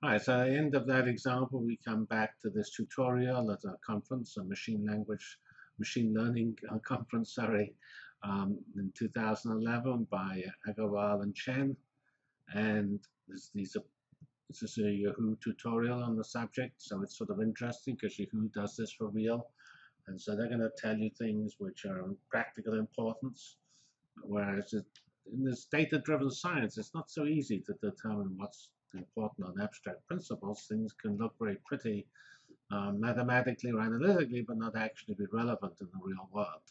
All right, so at the end of that example, we come back to this tutorial at a conference, a machine learning conference, sorry, in 2011 by Agarwal and Chen. And this is a Yahoo tutorial on the subject, so it's sort of interesting because Yahoo does this for real. And so they're going to tell you things which are of practical importance, whereas in this data-driven science, it's not so easy to determine what's important on abstract principles. Things can look very pretty mathematically or analytically, but not actually be relevant in the real world.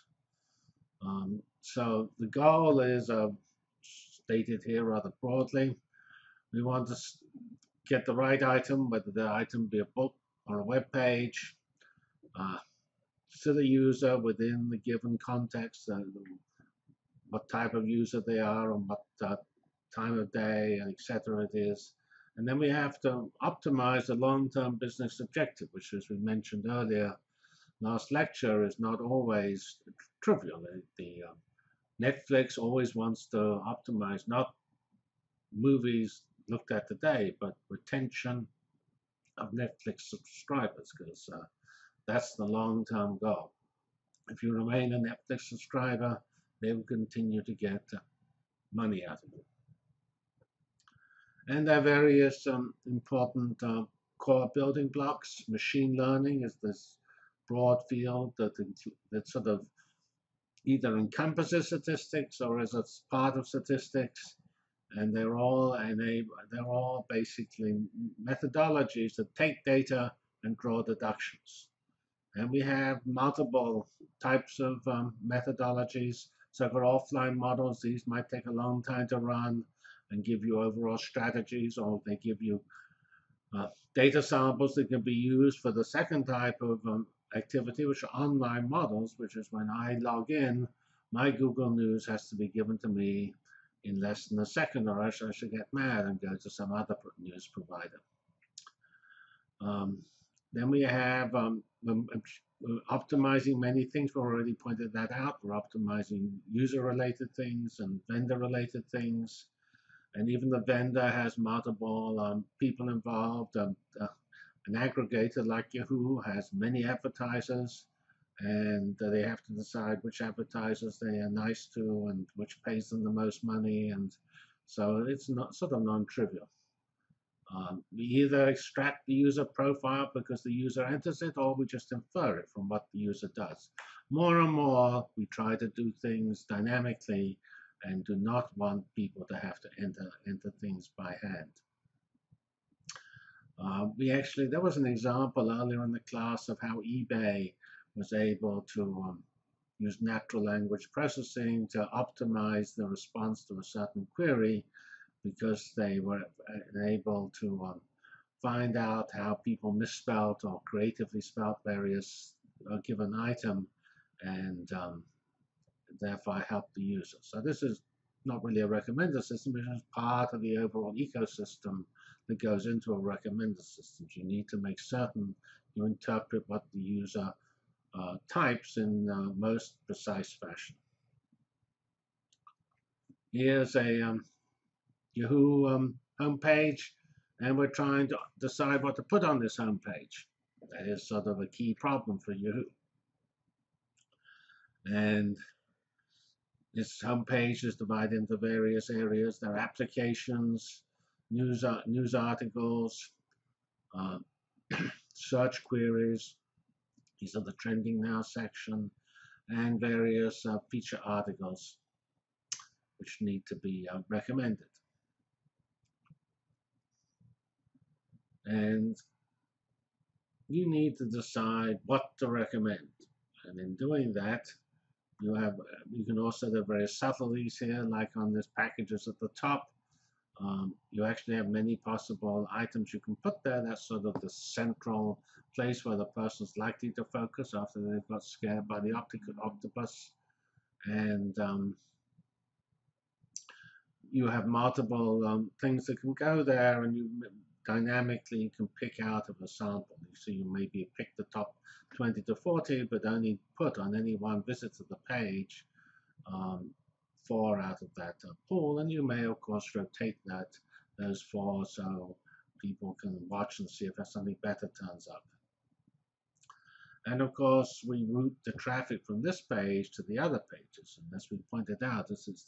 So the goal is stated here rather broadly. We want to get the right item, whether the item be a book or a web page, to the user within the given context, what type of user they are and what time of day, and etc. it is. And then we have to optimize the long-term business objective, which, as we mentioned earlier, last lecture, is not always trivial. The Netflix always wants to optimize not movies looked at today, but retention of Netflix subscribers, because that's the long-term goal. If you remain a Netflix subscriber, they will continue to get money out of it. And there are various important core building blocks. Machine learning is this broad field that sort of either encompasses statistics or is a part of statistics, and they're all basically methodologies that take data and draw deductions. And we have multiple types of methodologies. So for offline models, these might take a long time to run and give you overall strategies, or they give you data samples that can be used for the second type of activity, which are online models, which is when I log in, my Google News has to be given to me in less than a second, or else I should get mad and go to some other news provider. Then we have optimizing many things. We already pointed that out. We're optimizing user-related things and vendor-related things. And even the vendor has multiple people involved. An aggregator like Yahoo has many advertisers, and they have to decide which advertisers they are nice to and which pays them the most money. And so it's not sort of non-trivial. We either extract the user profile because the user enters it, or we just infer it from what the user does. More and more, we try to do things dynamically and do not want people to have to enter things by hand. There was an example earlier in the class of how eBay was able to use natural language processing to optimize the response to a certain query, because they were able to find out how people misspelled or creatively spelled various given item, and therefore help the user. So this is not really a recommender system, it is part of the overall ecosystem that goes into a recommender system. You need to make certain you interpret what the user types in the most precise fashion. Here's a Yahoo homepage, and we're trying to decide what to put on this homepage. That is sort of a key problem for Yahoo. And this homepage is divided into various areas. There are applications, news articles, search queries. These are the trending now section, and various feature articles which need to be recommended. And you need to decide what to recommend. And in doing that, you can also have various subtleties here, like on this packages at the top. You actually have many possible items you can put there. That's sort of the central place where the person's likely to focus after they've got scared by the octopus. And you have multiple things that can go there, and you dynamically can pick out of a sample. So you maybe pick the top 20 to 40, but only put on any one visit to the page 4 out of that pool, and you may of course rotate those 4 so people can watch and see if something better turns up. And of course, we route the traffic from this page to the other pages. And as we pointed out, this is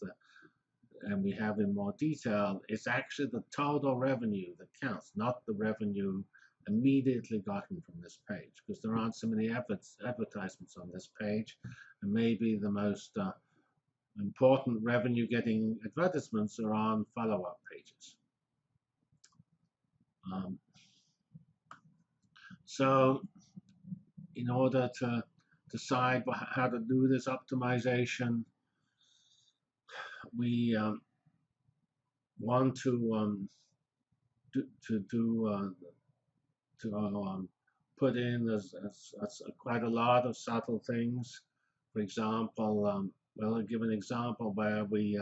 and we have in more detail, it's actually the total revenue that counts, not the revenue immediately gotten from this page, because there aren't so many advertisements on this page, and maybe the most important revenue getting advertisements are on follow-up pages. So in order to decide how to do this optimization, we want to put in quite a lot of subtle things. For example, well, I'll give an example where we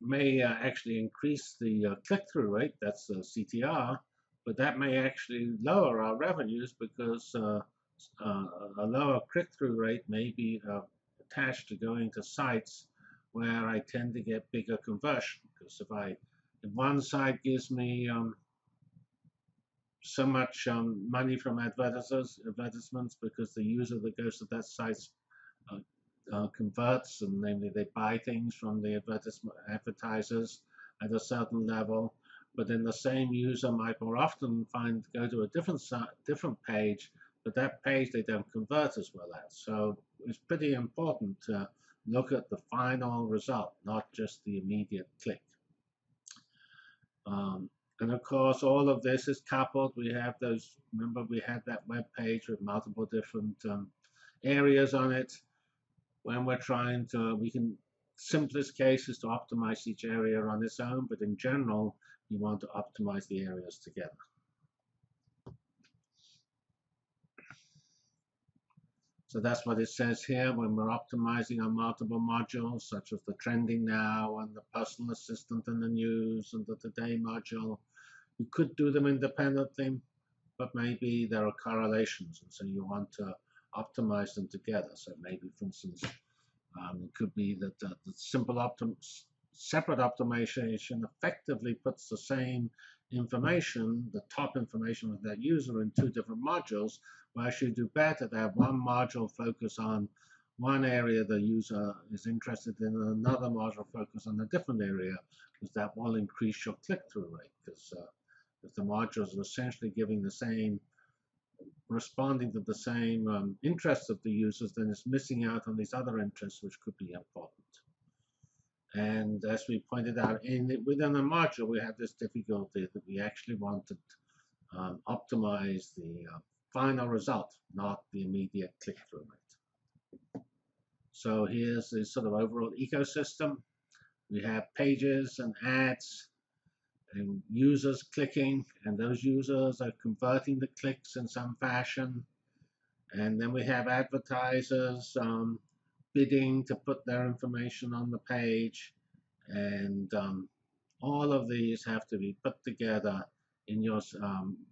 may actually increase the click-through rate, that's CTR, but that may actually lower our revenues because a lower click-through rate may be attached to going to sites where I tend to get bigger conversion. Because if one site gives me so much money from advertisements because the user that goes to that site converts, and namely they buy things from the advertisers at a certain level, but then the same user might more often go to a different page, but that page they don't convert as well as. So it's pretty important to look at the final result, not just the immediate click. And of course, all of this is coupled. We have remember we had that web page with multiple different areas on it. When we're trying to, simplest case is to optimize each area on its own, but in general, you want to optimize the areas together. So that's what it says here when we're optimizing our multiple modules, such as the trending now and the personal assistant and the news and the today module. You could do them independently, but maybe there are correlations, and so you want to optimize them together. So maybe, for instance, it could be that the simple separate optimization effectively puts the same information, the top information of that user, in two different modules, where I should do better to have one module focus on one area the user is interested in, and another module focus on a different area, because that will increase your click-through rate. Because if the modules are essentially responding to the same interests of the users, then it's missing out on these other interests which could be important. And as we pointed out, within a module, we have this difficulty that we actually want to optimize the final result, not the immediate click-through rate. So here's the sort of overall ecosystem. We have pages and ads and users clicking, and those users are converting the clicks in some fashion. And then we have advertisers bidding to put their information on the page, and all of these have to be put together in your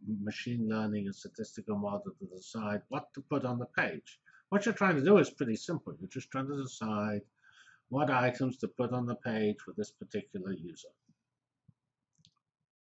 machine learning and statistical model to decide what to put on the page. What you're trying to do is pretty simple. You're just trying to decide what items to put on the page for this particular user.